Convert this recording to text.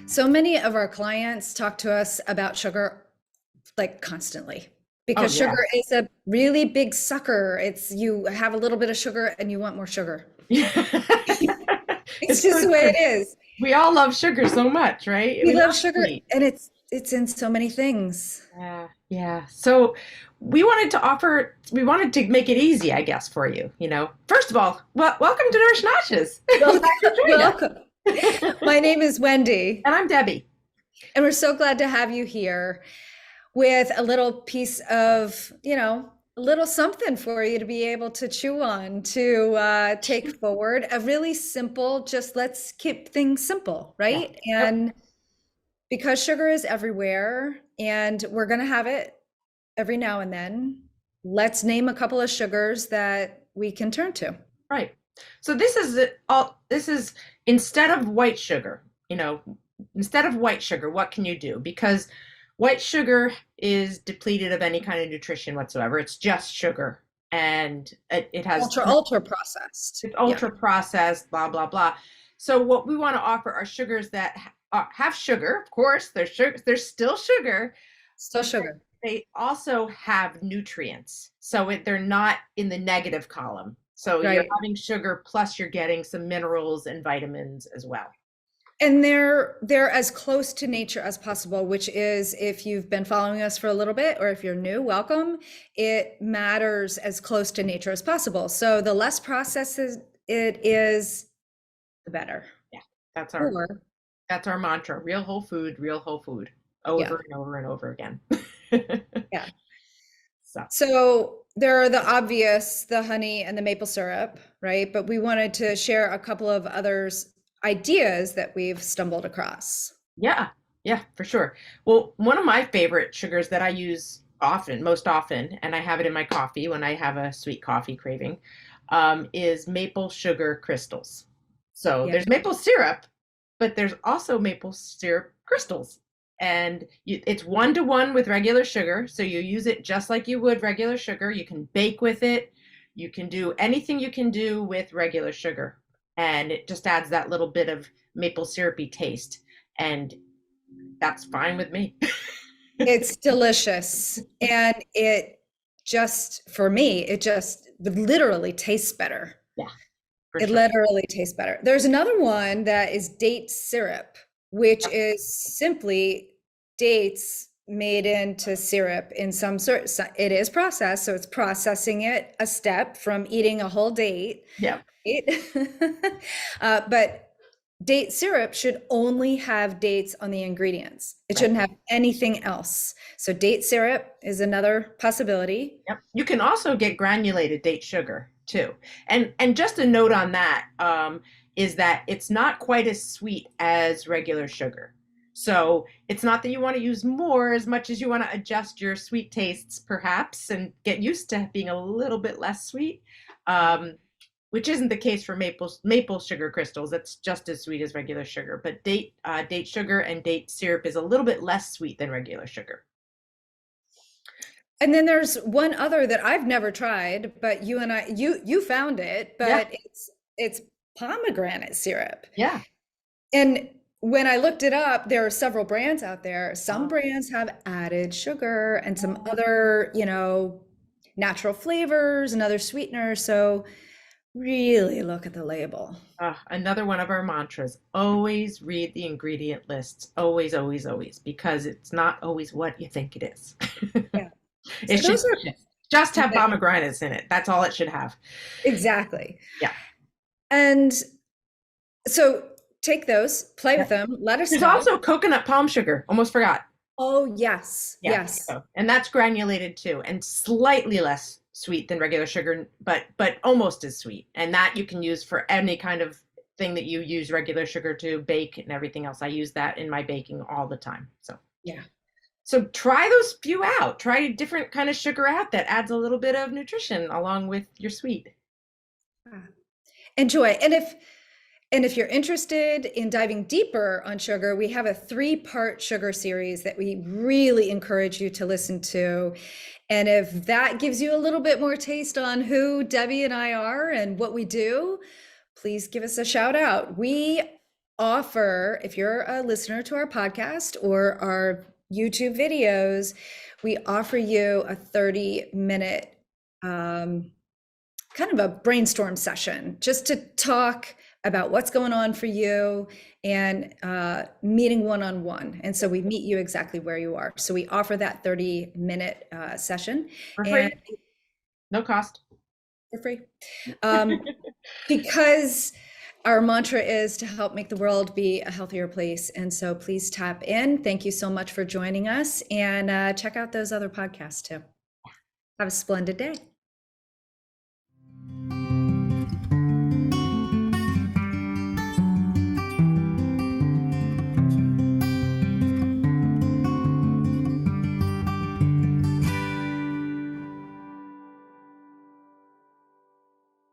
So many of our clients talk to us about sugar like constantly Oh because yeah. sugar is a really big sucker. It's you have a little bit of sugar and you want more sugar. It's It's just so the way true. it is. We all love sugar so much, right? We We love love sugar sweet. and it's in so many things. Yeah, yeah. So we wanted to make it easy, I guess, for you, you know. First of all, welcome to Nourish Natchez. I'm glad Welcome, you joined welcome. us. My name is Wendy, And I'm Debbie. and we're so glad to have you here with a little piece of, a little something for you to be able to chew on, to take forward. A really simple, just let's keep things simple, Yeah. right? Yep. And because sugar is everywhere and we're going to have it every now and then, let's name a couple of sugars that we can turn to. Right. So this is instead of white sugar, you know, instead of white sugar, what can you do? Because white sugar is depleted of any kind of nutrition whatsoever. It's just sugar and it has Ultra processed. it's Yeah, ultra processed, blah blah blah. So what we want to offer are sugars that have sugar, of course. They're sugar. They're still sugar, still but sugar. they also have nutrients. So they're not in the negative column. So you're Right. having sugar plus you're getting some minerals and vitamins as well. And they're as close to nature as possible, which is if you've been following us for a little bit or if you're new, welcome. It matters as close to nature as possible. So the less processed it is, the better. Yeah, that's our Or that's our mantra. Real whole food, yeah, over and over and over again. yeah. So So there are the obvious, the honey and the maple syrup, right? But we wanted to share a couple of others ideas that we've stumbled across. yeah, yeah, for sure. Well, one of my favorite sugars that I use often, most often, and I have it in my coffee when I have a sweet coffee craving, is maple sugar crystals. So Yeah. there's maple syrup, but there's also maple syrup crystals. And it's 1 to 1 with regular sugar. So you use it just like you would regular sugar. You can bake with it. You can do anything you can do with regular sugar. And it just adds that little bit of maple syrupy taste. And that's fine with me. It's delicious. And it just, for me, it just literally tastes better. Yeah, for It sure. literally tastes better. There's another one that is date syrup, which is simply dates made into syrup in some sort. It is processed, so it's processing it a step from eating a whole date. Yeah, Right? But date syrup should only have dates on the ingredients. It right. shouldn't have anything else. So date syrup is another possibility. Yep. You can also get granulated date sugar too. And just a note on that is that it's not quite as sweet as regular sugar. So it's not that you want to use more as much as you want to adjust your sweet tastes, perhaps, and get used to being a little bit less sweet. Um, which isn't the case for maple sugar crystals. That's just as sweet as regular sugar. But date sugar and date syrup is a little bit less sweet than regular sugar. And then there's one other that I've never tried, but you found it, Yeah, but it's pomegranate syrup. yeah. And when I looked it up, there are several brands out there. Some Oh, brands have added sugar and some other, natural flavors and other sweeteners. So really look at the label. another one of our mantras. Always read the ingredient lists. Always, always, always, because it's not always what you think it is. Yeah. It So should those are just have yeah, pomegranates in it. That's all it should have. exactly. Yeah. And so take those, play Yeah. with them, let us There's know. also coconut palm sugar. Almost forgot. Oh, yes, Yeah. yes. So, and that's granulated too, and slightly less sweet than regular sugar, but almost as sweet. And that you can use for any kind of thing that you use regular sugar to bake and everything else. I use that in my baking all the time. Yeah. So try those few out. Try a different kind of sugar out that adds a little bit of nutrition along with your sweet. Ah, enjoy. And if you're interested in diving deeper on sugar, we have a 3-part sugar series that we really encourage you to listen to. And if that gives you a little bit more taste on who Debbie and I are and what we do, please give us a shout out. We offer, if you're a listener to our podcast or our YouTube videos, we offer you a 30-minute kind of a brainstorm session just to talk about what's going on for you and meeting one-on-one. And so we meet you exactly where you are. So we offer that 30-minute session For free, and no cost. for free. Because our mantra is to help make the world be a healthier place. And so please tap in. Thank you so much for joining us, and check out those other podcasts too. Have a splendid day.